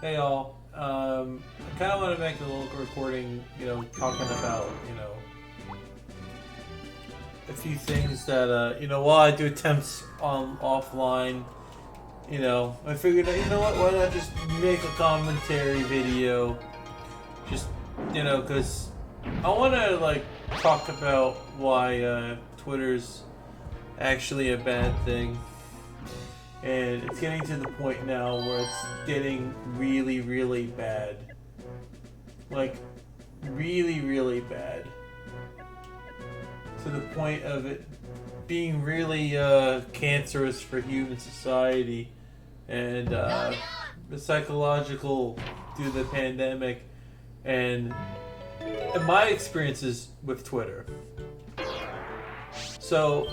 Hey all. I kind of want to make a little recording, talking about, a few things that, while I do attempts on offline, I figured, what, why not just make a commentary video, just, because I want to, talk about why, Twitter's actually a bad thing. And it's getting to the point now where it's getting really, really bad. Like, really, really bad. To the point of it being really cancerous for human society. And the psychological due to the pandemic. And my experiences with Twitter. So,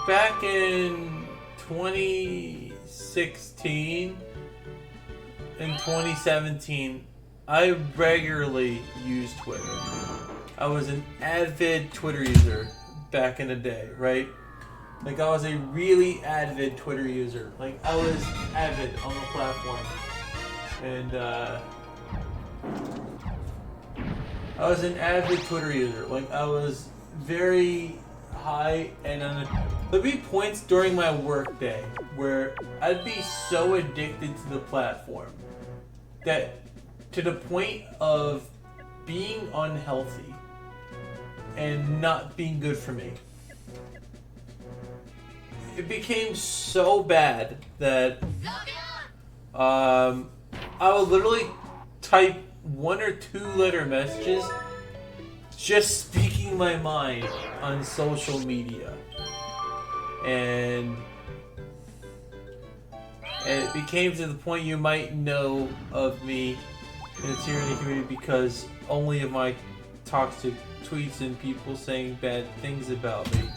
back in 2016 and 2017, I regularly used Twitter. I was an avid Twitter user back in the day, right? Like, I was a really avid Twitter user. Like, I was avid on the platform. And, I was an avid Twitter user. Like, I was very high and there'd be points during my work day where I'd be so addicted to the platform that to the point of being unhealthy and not being good for me. It became so bad that I would literally type 1 or 2 letter messages just speaking my mind on social media. And it became to the point you might know of me in the tyranny community because only of my toxic tweets and people saying bad things about me.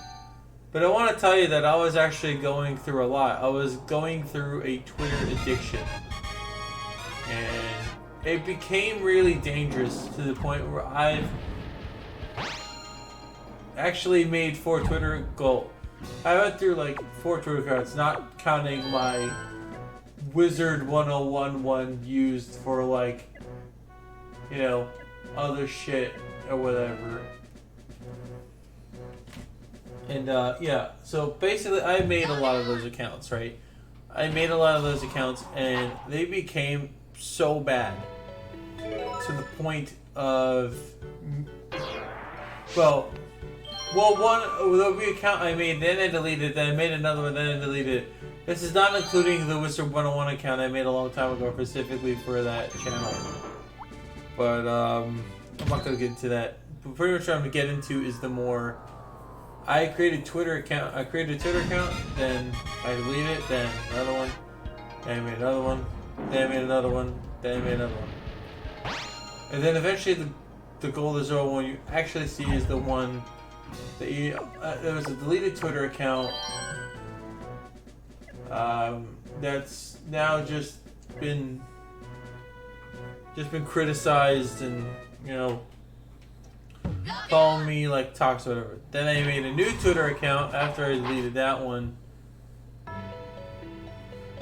But I want to tell you that I was actually going through a lot. I was going through a Twitter addiction. And it became really dangerous to the point where I've actually made 4 Twitter goals. I went through 4 Twitter accounts, not counting my Wizard 101 one used for other shit or whatever. And yeah, so basically I made a lot of those accounts, right? I made a lot of those accounts and they became so bad to the point of, one, the account I made, then I deleted it, then I made another one, then I deleted it. This is not including the Wizard 101 account I made a long time ago specifically for that channel. But, I'm not going to get into that. But pretty much what I'm going to get into is the more... I created a Twitter account, then I deleted it, then another one, then I made another one, then I made another one, then I made another one. And then eventually the goal of the 01 you actually see is the one that you, there was a deleted Twitter account that's now just been criticized and calling me toxic or whatever. Then I made a new Twitter account after I deleted that one.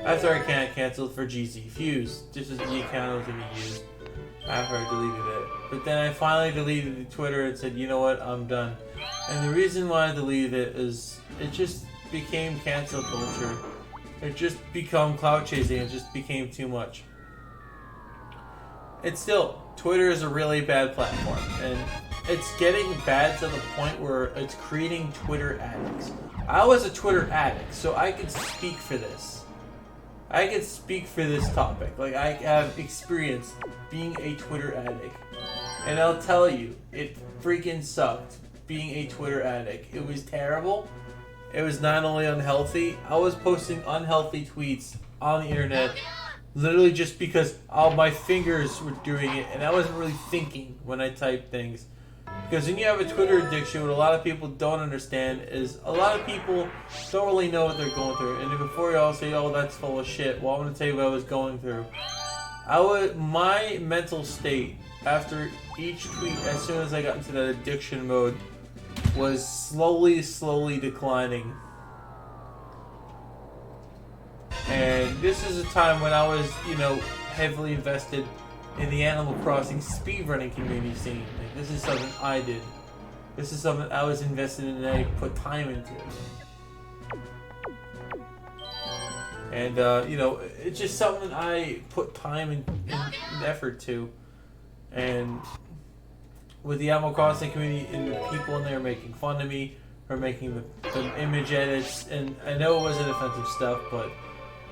After I canceled for GZ Fuse. This is the account I was going to use after I deleted it. But then I finally deleted the Twitter and said, you know what, I'm done. And the reason why I deleted it is it just became cancel culture. It just become clout chasing. It just became too much. It's still, Twitter is a really bad platform. And it's getting bad to the point where it's creating Twitter addicts. I was a Twitter addict, so I can speak for this. I can speak for this topic. I have experience being a Twitter addict. And I'll tell you, it freaking sucked being a Twitter addict. It was terrible. It was not only unhealthy, I was posting unhealthy tweets on the internet literally just because all my fingers were doing it and I wasn't really thinking when I typed things. Because when you have a Twitter addiction, what a lot of people don't understand is a lot of people don't really know what they're going through. And before you all say, oh, that's full of shit, well, I'm going to tell you what I was going through. My mental state after each tweet, as soon as I got into that addiction mode, was slowly declining. And this is a time when I was, heavily invested in the Animal Crossing speedrunning community scene. Like, this is something I did. This is something I was invested in and I put time into. And, you know, it's just something I put time and effort to. And with the Animal Crossing community and the people in there making fun of me or making the image edits, and I know it wasn't offensive stuff, but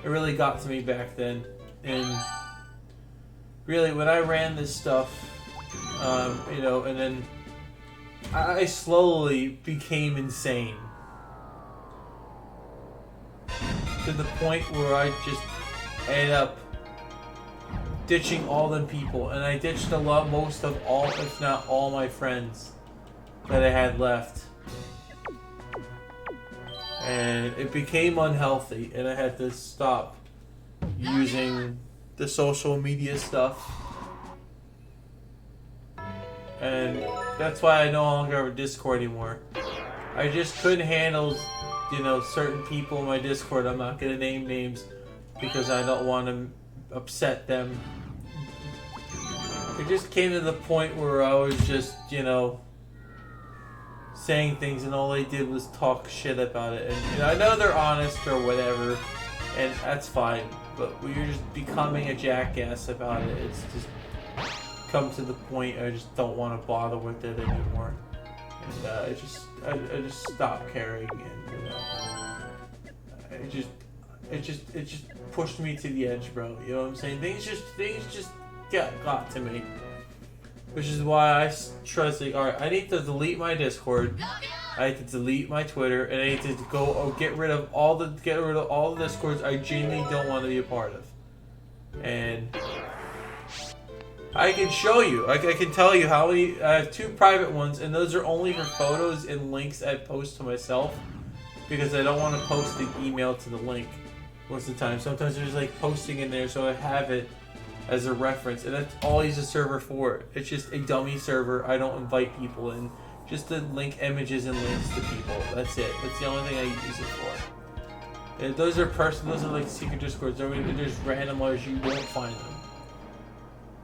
it really got to me back then. And really, when I ran this stuff, you know, and then I slowly became insane. To the point where I just ended up ditching all them people, and I ditched most of all, if not all, my friends that I had left, and it became unhealthy, and I had to stop using the social media stuff, and that's why I no longer have a Discord anymore. I just couldn't handle, you know, certain people in my Discord. I'm not gonna name names because I don't want to upset them. It just came to the point where I was just, you know, saying things and all they did was talk shit about it. And you know, I know they're honest or whatever, and that's fine, but when you're just becoming a jackass about it, it's just come to the point I just don't want to bother with it anymore. And I just stopped caring, and you know, it just pushed me to the edge, bro. You know what I'm saying? Things just got to me, which is why I trust. Like, all right, I need to delete my Discord, I need to delete my Twitter, and I need to go get rid of all the Discords I genuinely don't want to be a part of. And I can show you. I can tell you how many. I have 2 private ones, and those are only for photos and links I post to myself, because I don't want to post the email to the link most of the time. Sometimes there's like posting in there, so I have it as a reference, and that's all I use a server for. It's just a dummy server. I don't invite people in, just to link images and links to people. That's it. That's the only thing I use it for. And those are personal. Those are like secret Discords. There's random ones, you won't find them.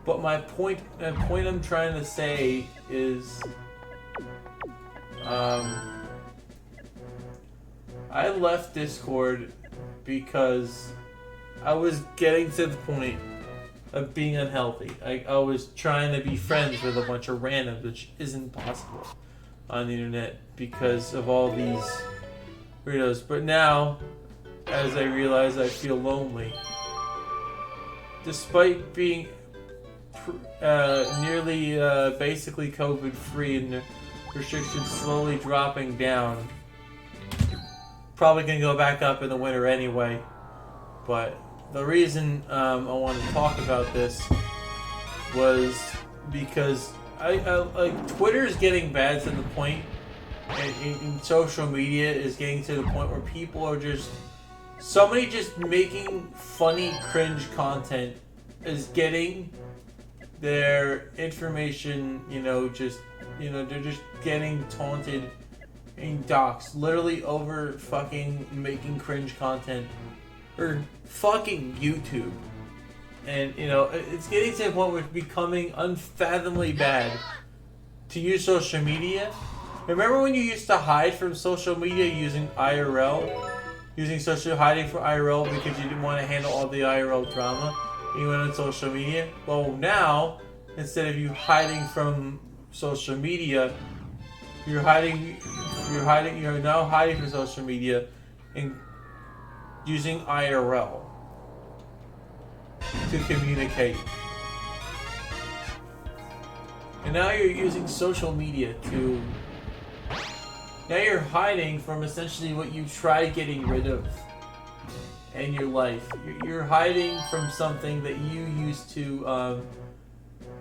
But my point I'm trying to say is, I left Discord because I was getting to the point of being unhealthy. I was trying to be friends with a bunch of randoms, which isn't possible on the internet because of all these weirdos. But now, as I realize, I feel lonely. Despite being nearly basically COVID-free and the restrictions slowly dropping down. Probably gonna go back up in the winter anyway. But the reason I wanted to talk about this was because like Twitter is getting bad to the point, and social media is getting to the point where people are just somebody just making funny cringe content is getting their information, you know, just, you know, they're just getting taunted and doxxed literally over fucking making cringe content or fucking YouTube. And, you know, it's getting to the point where it's becoming unfathomably bad to use social media. Remember when you used to hide from social media using IRL? Using hiding from IRL because you didn't want to handle all the IRL drama? You went on social media. Well, now instead of you hiding from social media, you're now hiding from social media and using IRL to communicate. And now you're using social media to. Now you're hiding from essentially what you tried getting rid of in your life. You're hiding from something that you used to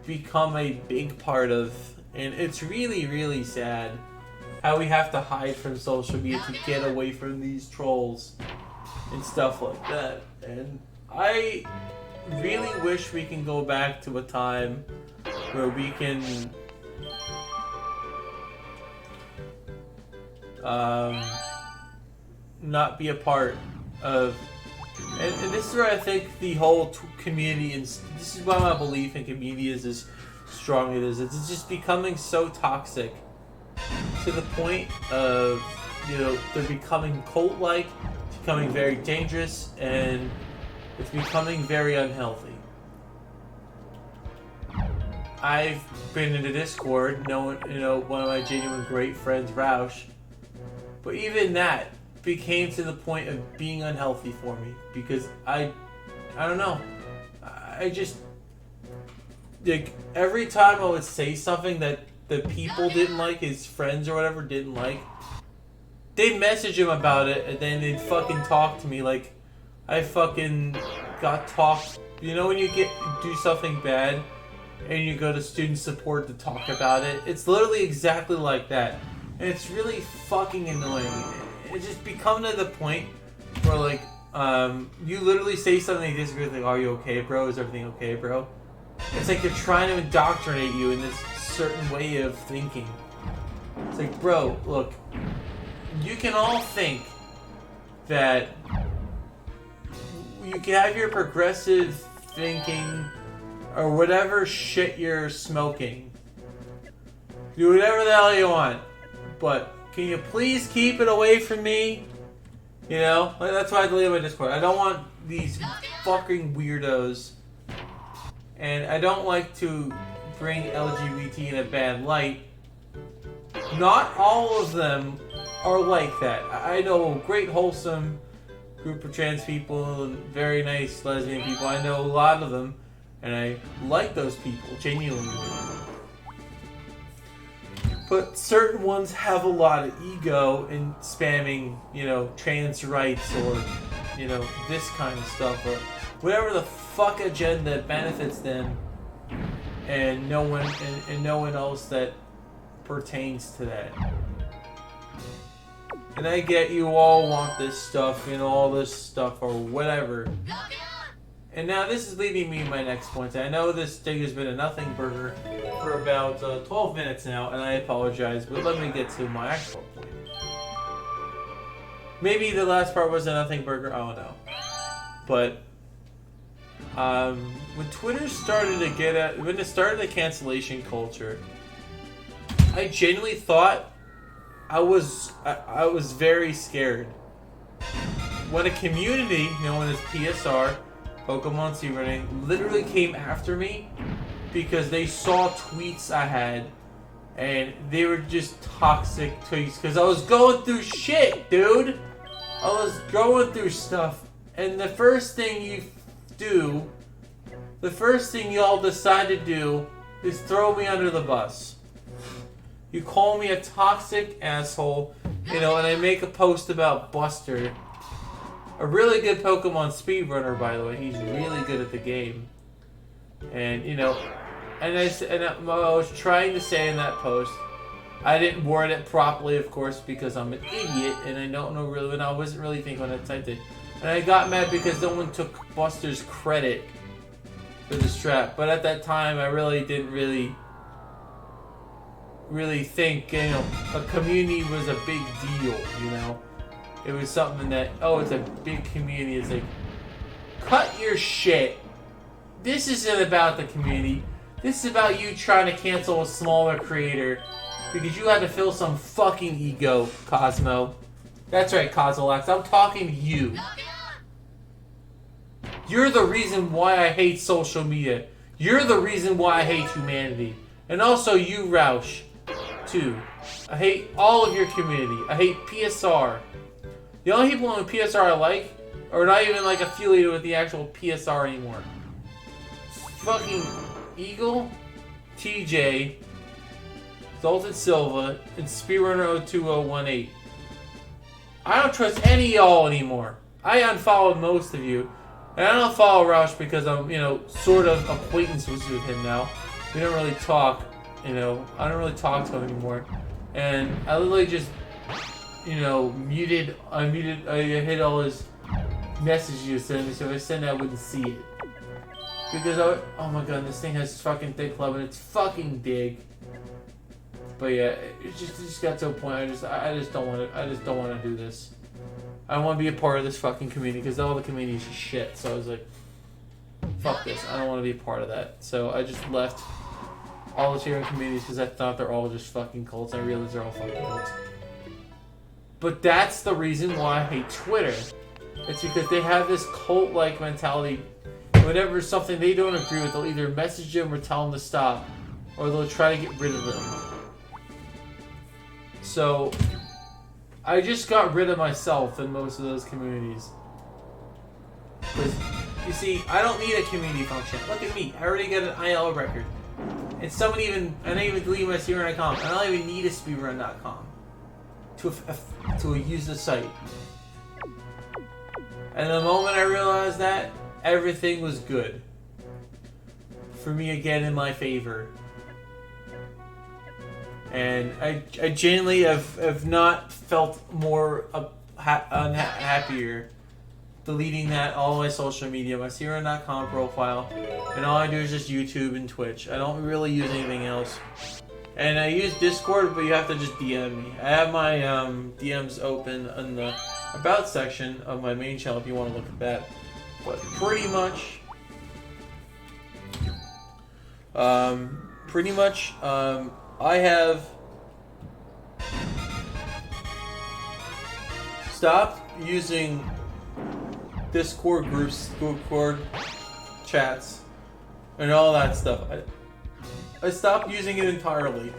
become a big part of, and it's really, really sad how we have to hide from social media to get away from these trolls and stuff like that. And I really wish we can go back to a time where we can not be a part of And this is where I think the whole community, and this is why my belief in community is as strong as it is. It's just becoming so toxic to the point of, they're becoming cult-like, it's becoming very dangerous, and it's becoming very unhealthy. I've been into Discord, knowing, one of my genuine great friends, Roush, but even that became to the point of being unhealthy for me, because I don't know, I just, like, every time I would say something that the people didn't like, his friends or whatever didn't like, they'd message him about it, and then they'd fucking talk to me like I fucking got talked. You know when you do something bad and you go to student support to talk about it? It's literally exactly like that. And it's really fucking annoying. It just become to the point where, like, you literally say something you disagree with, like, are you okay, bro? Is everything okay, bro? It's like they're trying to indoctrinate you in this certain way of thinking. It's like, bro, look, you can all think that you can have your progressive thinking or whatever shit you're smoking. Do whatever the hell you want. But can you please keep it away from me? That's why I deleted my Discord. I don't want these fucking weirdos. And I don't like to bring LGBT in a bad light. Not all of them are like that. I know a great wholesome group of trans people and very nice lesbian people. I know a lot of them, and I like those people, genuinely. But certain ones have a lot of ego in spamming, trans rights or, this kind of stuff, or whatever the fuck agenda benefits them, and no one else that pertains to that. And I get you all want this stuff, all this stuff or whatever. And now this is leading me to my next point. I know this thing has been a nothing burger for about 12 minutes now, and I apologize, but let me get to my actual point. Maybe the last part was a nothing burger, I don't know. But when Twitter started to when it started the cancellation culture, I genuinely thought I was very scared. When a community known as PSR, Pokemon Sea Running, literally came after me because they saw tweets I had, and they were just toxic tweets because I was going through shit, dude. I was going through stuff, and the first thing y'all decide to do is throw me under the bus. You call me a toxic asshole, and I make a post about Buster. A really good Pokemon speedrunner, by the way. He's really good at the game. And, I was trying to say in that post, I didn't word it properly, of course, because I'm an idiot, and I don't know really, and I wasn't really thinking when I typed it. And I got mad because no one took Buster's credit for the strap. But at that time, I really didn't really think, a community was a big deal, It was something that, it's a big community. It's like, cut your shit. This isn't about the community. This is about you trying to cancel a smaller creator because you had to fill some fucking ego, Cosmo. That's right, Cosmolax. I'm talking to you. You're the reason why I hate social media. You're the reason why I hate humanity. And also you, Roush, too. I hate all of your community. I hate PSR. The only people on PSR I like are not even affiliated with the actual PSR anymore. Fucking Eagle, TJ, Zoltan Silva, and Speedrunner 02018. I don't trust any of y'all anymore. I unfollowed most of you. And I don't follow Roush because I'm, sort of acquaintances with him now. We don't really talk, I don't really talk to him anymore. And I literally just, I hid all his messages he sent me, so if I send it, I wouldn't see it. Because oh my god, this thing has fucking thick club and it's fucking big. But yeah, it just got to a point. I just don't want to do this. I don't want to be a part of this fucking community because all the communities are shit. So I was like, fuck this. I don't want to be a part of that. So I just left all the cheering communities because I thought they're all just fucking cults. I realized they're all fucking cults. But that's the reason why I hate Twitter. It's because they have this cult-like mentality. Whenever something they don't agree with, they'll either message them or tell them to stop, or they'll try to get rid of them. So, I just got rid of myself in most of those communities. Because, you see, I don't need a community function. Look at me. I already got an IL record. And someone even, I didn't even delete my speedrun.com. I don't even need a speedrun.com to use the site. And the moment I realized that, everything was good. For me again in my favor. And I genuinely have not felt more happier deleting that all my social media, my speedrun.com profile, and all I do is just YouTube and Twitch. I don't really use anything else. And I use Discord, but you have to just DM me. I have my DMs open in the About section of my main channel if you want to look at that. But pretty much, I have stopped using Discord groups, Discord chats, and all that stuff. I stopped using it entirely.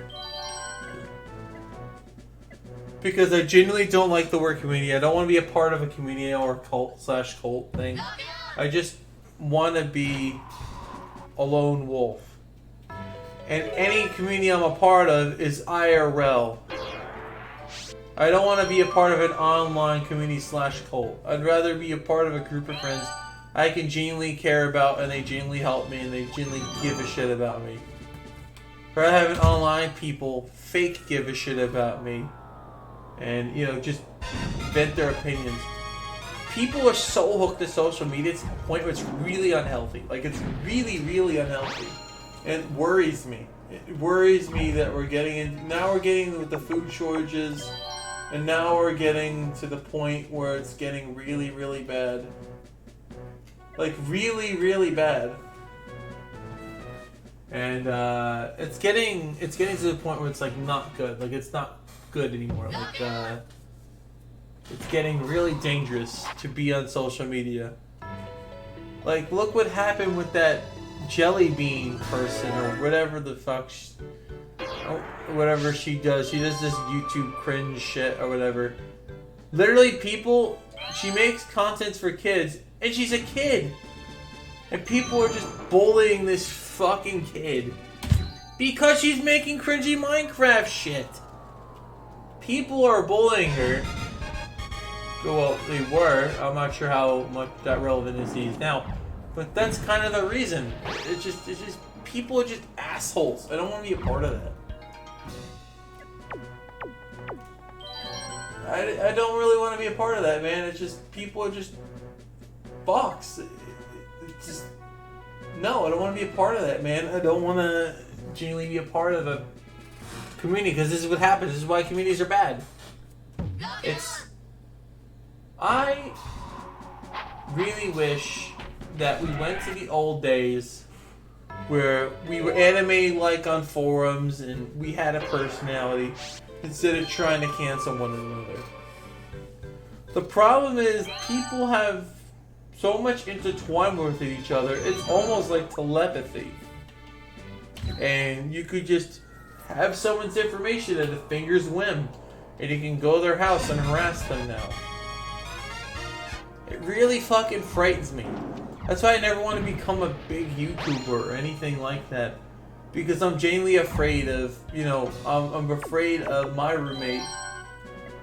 Because I genuinely don't like the word community. I don't want to be a part of a community or cult/cult thing. I just want to be a lone wolf. And any community I'm a part of is IRL. I don't want to be a part of an online community/cult. I'd rather be a part of a group of friends I can genuinely care about, and they genuinely help me, and they genuinely give a shit about me. Rather having online people fake give a shit about me. And, you know, just vent their opinions. People are so hooked to social media to the point where it's really unhealthy. Like, it's really, really unhealthy. And it worries me. It worries me that we're getting in... Now we're getting with the food shortages. And now we're getting to the point where it's getting really, really bad. Like, really, really bad. And, it's getting to the point where it's, like, not good. Like, it's not good anymore. Like, it's getting really dangerous to be on social media. Like, look what happened with that jelly bean person or whatever the fuck whatever she does. She does this YouTube cringe shit or whatever. Literally, people, she makes contents for kids, and she's a kid. And people are just bullying this fucking kid because she's making cringy Minecraft shit. People are bullying her. Well, they were. I'm not sure how much that relevant is these now. But that's kind of the reason. It's just people are just assholes. I don't want to be a part of that. I don't really want to be a part of that, man. It's just, people are just fucks. It's just, no, I don't want to be a part of that, man. I don't want to genuinely be a part of a community, because this is what happens. This is why communities are bad. I really wish that we went to the old days where we were anime like on forums and we had a personality instead of trying to cancel one another. The problem is people have so much intertwined with each other, it's almost like telepathy. And you could just have someone's information at a finger's whim, and you can go to their house and harass them now. It really fucking frightens me. That's why I never want to become a big YouTuber or anything like that. Because I'm genuinely afraid of, you know, I'm afraid of my roommate,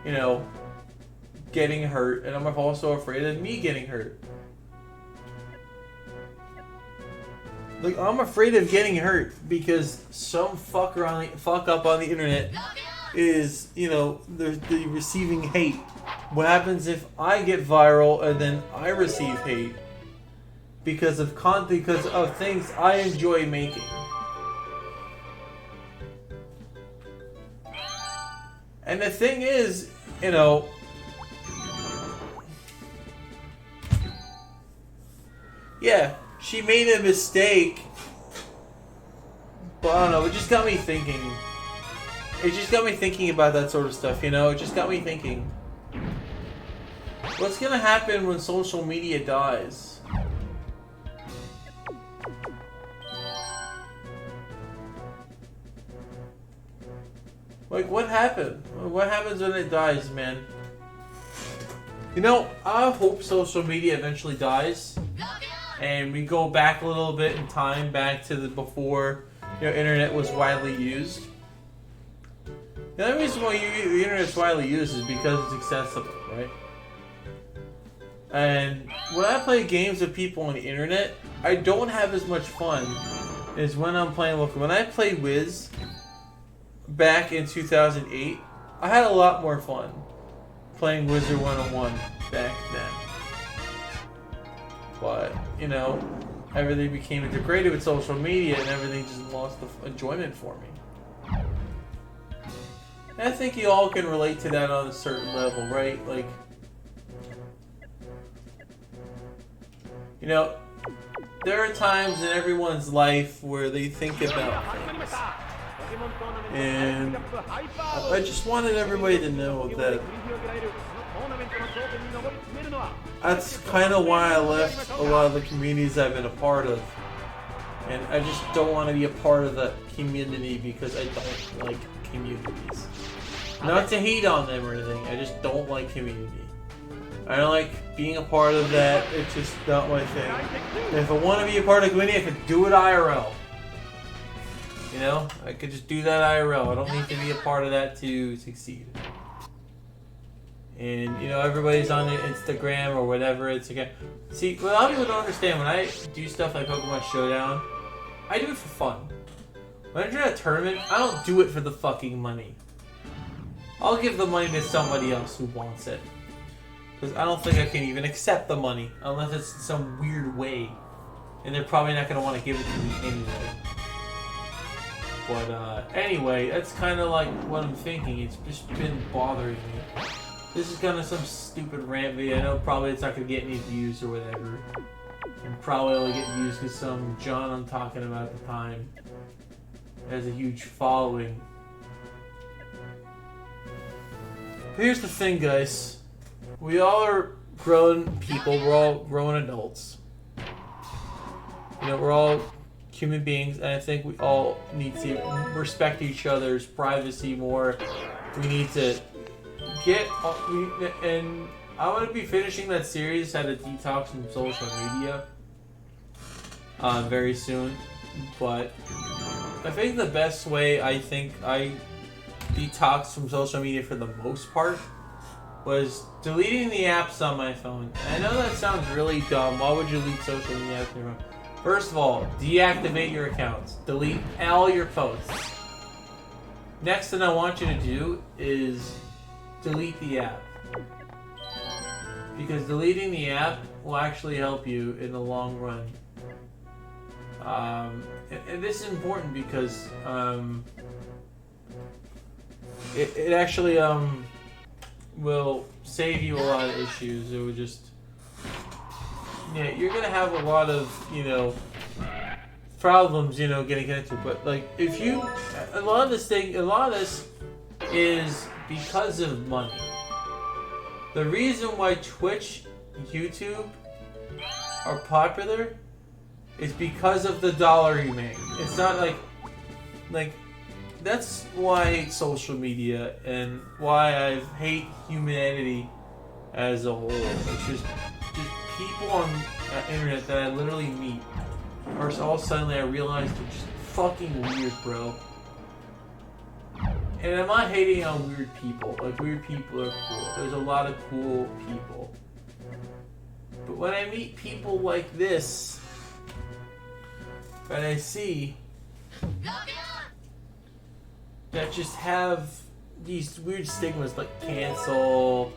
you know, getting hurt. And I'm also afraid of me getting hurt. Like, I'm afraid of getting hurt because some fuck up on the internet is, you know, they're receiving hate. What happens if I get viral and then I receive hate because of things I enjoy making? And the thing is, you know, Yeah, she made a mistake. But I don't know, it just got me thinking. It just got me thinking about that sort of stuff, you know? It just got me thinking. What's gonna happen when social media dies? Like, what happened? What happens when it dies, man? You know, I hope social media eventually dies. And we go back a little bit in time, back to the before, you know, internet was widely used. The only reason why the internet's widely used is because it's accessible, right? And when I play games with people on the internet, I don't have as much fun as when I'm playing local. When I played Wiz back in 2008, I had a lot more fun playing Wizard 101 back then. But, you know, everything became integrated with social media and everything just lost the enjoyment for me. And I think you all can relate to that on a certain level, right? Like, you know, there are times in everyone's life where they think about things. And I just wanted everybody to know that that's kind of why I left a lot of the communities I've been a part of. And I just don't want to be a part of that community because I don't like communities. Not to hate on them or anything, I just don't like community. I don't like being a part of that, it's just not my thing. And if I want to be a part of the community, I could do it IRL. You know, I could just do that IRL. I don't need to be a part of that to succeed. And, you know, everybody's on Instagram or whatever. It's again. See, what a lot of people don't understand, when I do stuff like Pokemon Showdown, I do it for fun. When I do a tournament, I don't do it for the fucking money. I'll give the money to somebody else who wants it. Because I don't think I can even accept the money unless it's in some weird way. And they're probably not going to want to give it to me anyway. But anyway, that's kind of like what I'm thinking. It's just been bothering me. This is kind of some stupid rant video. I know probably it's not going to get any views or whatever. And probably only get views because some John I'm talking about at the time has a huge following. But here's the thing, guys. We all are grown people. We're all grown adults. You know, we're all human beings, and I think we all need to respect each other's privacy more. We need to and I want to be finishing that series, how to detox from social media, very soon. But I think the best way I detoxed from social media for the most part was deleting the apps on my phone. And I know that sounds really dumb. Why would you delete social media apps on your phone? First of all, deactivate your accounts. Delete all your posts. Next thing I want you to do is delete the app. Because deleting the app will actually help you in the long run. And this is important because it actually will save you a lot of issues. It would just... Yeah, you're gonna have a lot of, you know, problems, you know, getting connected. But like, if you, a lot of this is because of money. The reason why Twitch, YouTube are popular is because of the dollar you make. It's not like that's why I hate social media and why I hate humanity as a whole. It's just people on the internet that I literally meet, or all suddenly I realize they're just fucking weird, bro. And I'm not hating on weird people. Like, weird people are cool. There's a lot of cool people. But when I meet people like this, that I see, that just have these weird stigmas like cancel,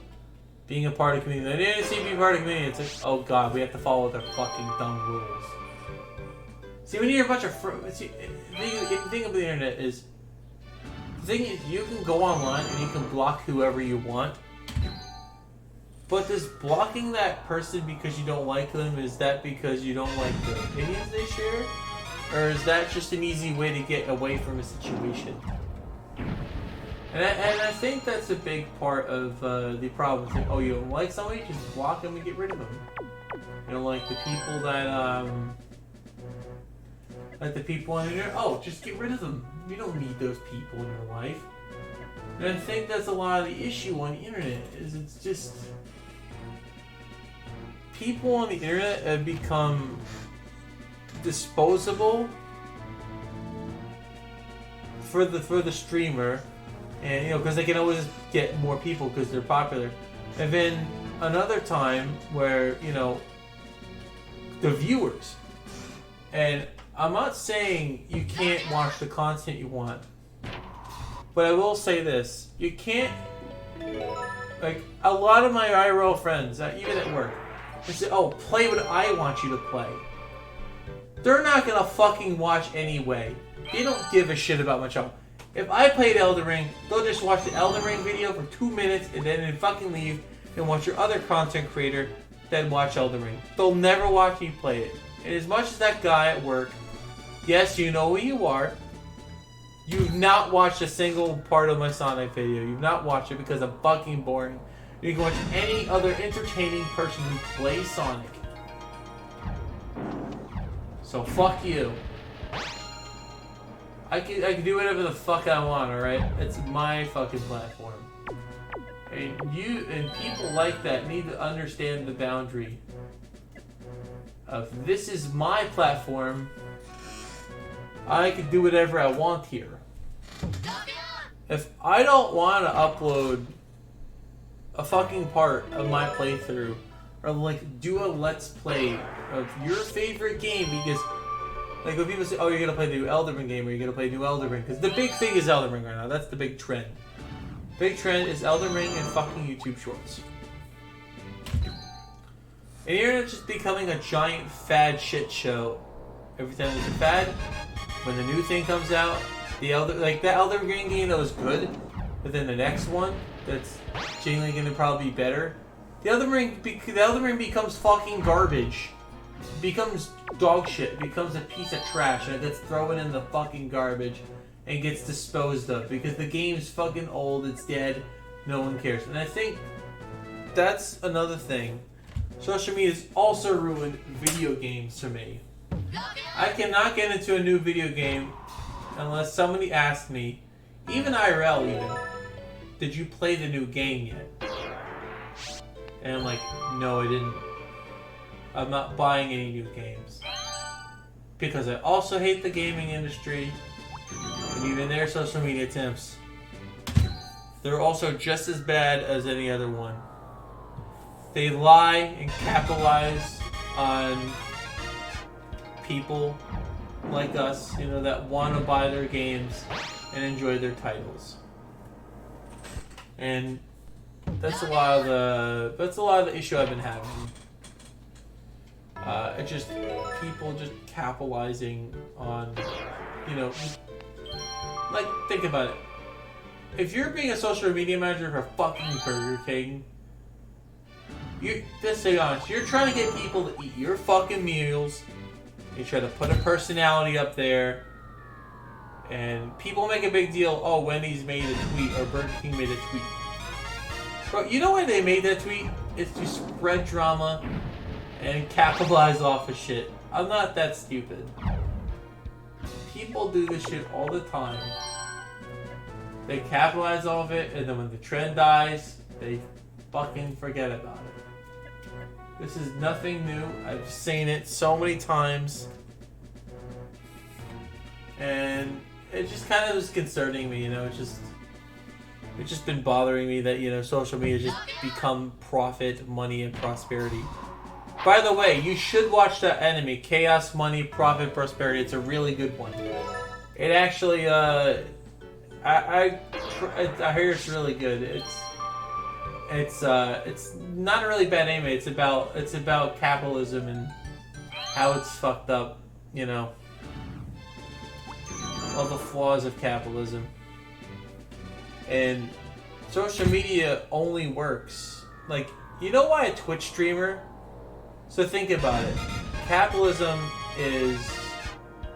being a part of the community. I didn't see being part of the community. It's like, oh god, we have to follow their fucking dumb rules. See, when you're a bunch of the thing of the internet is, the thing is, you can go online and you can block whoever you want. But does blocking that person because you don't like them, is that because you don't like the opinions they share? Or is that just an easy way to get away from a situation? And I think that's a big part of the problem. It's like, oh, you don't like somebody? Just block them and get rid of them. You know, like the people that, like the people on the internet, oh, just get rid of them. You don't need those people in your life. And I think that's a lot of the issue on the internet, is it's just... people on the internet have become disposable for the streamer, and you know, because they can always get more people because they're popular. And then another time where, you know, the viewers, and I'm not saying you can't watch the content you want, but I will say this: you can't, like, a lot of my IRL friends, even at work, they say, oh, play what I want you to play. They're not gonna fucking watch anyway. They don't give a shit about my channel. If I played Elden Ring, they'll just watch the Elden Ring video for 2 minutes and then fucking leave and watch your other content creator, then watch Elden Ring. They'll never watch me play it. And as much as that guy at work, yes, you know who you are, you've not watched a single part of my Sonic video. You've not watched it because I'm fucking boring. You can watch any other entertaining person who plays Sonic. So fuck you. I can do whatever the fuck I want, alright? It's my fucking platform. And you and people like that need to understand the boundary of, this is my platform. I can do whatever I want here. If I don't want to upload a fucking part of my playthrough, or like do a let's play of your favorite game, because like when people say, oh, you're gonna play the new Elden Ring game, or you're gonna play new Elden Ring, because the big thing is Elden Ring right now. That's the big trend. Big trend is Elden Ring and fucking YouTube Shorts. And the internet's just becoming a giant fad shit show. Every time there's a fad, when the new thing comes out, the Elden Ring game that was good, but then the next one that's genuinely gonna probably be better, the Elden Ring becomes fucking garbage. It becomes dog shit. It becomes a piece of trash, and it gets thrown in the fucking garbage and gets disposed of because the game's fucking old, it's dead, no one cares. And I think that's another thing. Social media's also ruined video games for me. I cannot get into a new video game unless somebody asks me, even IRL even, did you play the new game yet? And I'm like, no, I didn't. I'm not buying any new games. Because I also hate the gaming industry, and even their social media attempts. They're also just as bad as any other one. They lie and capitalize on people like us, you know, that want to buy their games and enjoy their titles. And that's a lot of the issue I've been having. It's just people just capitalizing on, you know, like, think about it. If you're being a social media manager for fucking Burger King, let's be honest, you're trying to get people to eat your fucking meals. You try to put a personality up there, and people make a big deal, oh, Wendy's made a tweet, or Burger King made a tweet. Bro, you know why they made that tweet? It's to spread drama and capitalize off of shit. I'm not that stupid. People do this shit all the time. They capitalize off it, and then when the trend dies, they fucking forget about it. This is nothing new. I've seen it so many times. And it just kind of is concerning me, you know, it's just been bothering me that, you know, social media has just become profit, money, and prosperity. By the way, you should watch that anime, Chaos, Money, Profit, Prosperity. It's a really good one. It actually, I hear it's really good. It's not a really bad anime. It's about capitalism and how it's fucked up, you know. All the flaws of capitalism. And social media only works. Like, You know why a Twitch streamer? So think about it. Capitalism is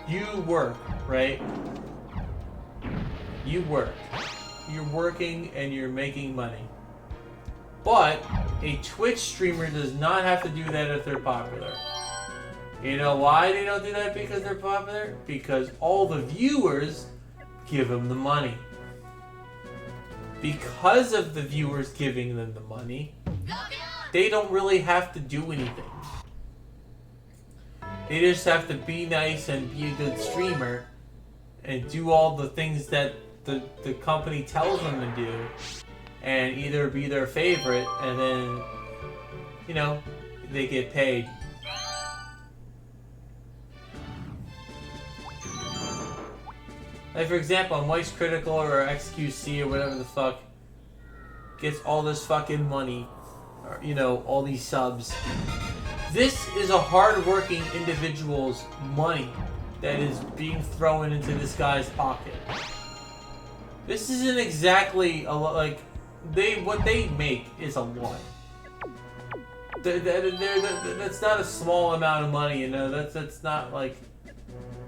you work, right? You work. You're working and you're making money. But a Twitch streamer does not have to do that if they're popular. You know why they don't do that because they're popular? Because all the viewers give them the money. Because of the viewers giving them the money, they don't really have to do anything. They just have to be nice and be a good streamer and do all the things that the company tells them to do and either be their favorite and then, you know, they get paid. Like, for example, Moist Critical or XQC or whatever the fuck gets all this fucking money, or, you know, all these subs. This is a hard-working individual's money that is being thrown into this guy's pocket. This isn't exactly a lot, like, what they make is a lot. That's not a small amount of money, you know, that's not like...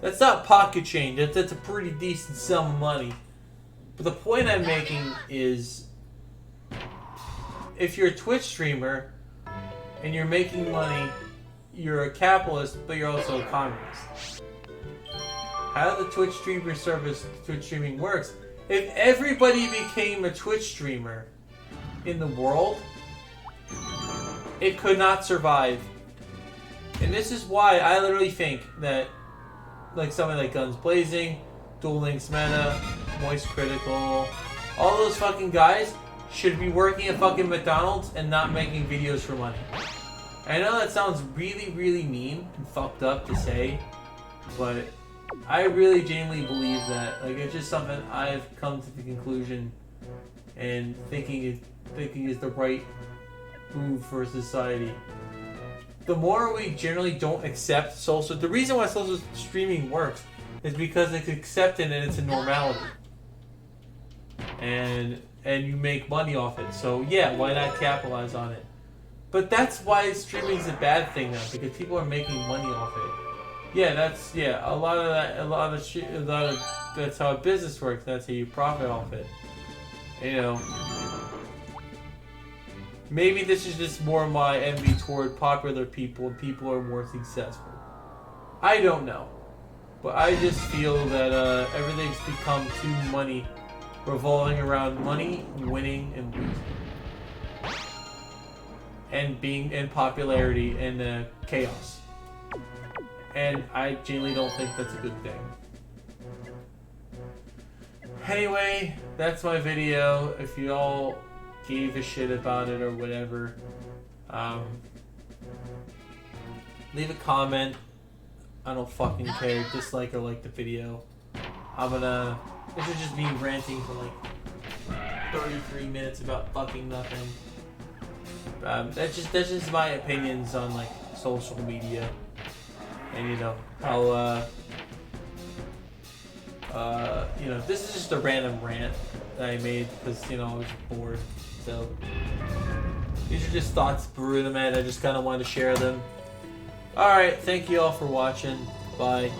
That's not pocket change. That's a pretty decent sum of money. But the point I'm making is, if you're a Twitch streamer and you're making money, you're a capitalist, but you're also a communist. How the Twitch streamer service, Twitch streaming works, if everybody became a Twitch streamer in the world, it could not survive. And this is why I literally think that like somebody like Guns Blazing, Duel Links Meta, Moist Critical, all those fucking guys should be working at fucking McDonald's and not making videos for money. I know that sounds really, really mean and fucked up to say, but I really genuinely believe that. Like, it's just something I've come to the conclusion and thinking is the right move for society. The more we generally don't accept social... The reason why social streaming works is because it's accepted and it's a normality. And you make money off it. So yeah, why not capitalize on it? But that's why streaming is a bad thing now, because people are making money off it. Yeah, that's... Yeah, that's how a business works. That's how you profit off it. You know... Maybe this is just more my envy toward popular people and people are more successful. I don't know. But I just feel that everything's become too money, revolving around money, winning, and losing. And being in popularity and chaos. And I genuinely don't think that's a good thing. Anyway, that's my video. If you all gave a shit about it or whatever, leave a comment. I don't fucking care. Dislike or like the video. This is just me ranting for like 33 minutes about fucking nothing. That's just my opinions on like social media, and you know how you know, this is just a random rant that I made because, you know, I was bored. So these are just thoughts brewing in my head. I just kind of wanted to share them. Alright, thank you all for watching. Bye.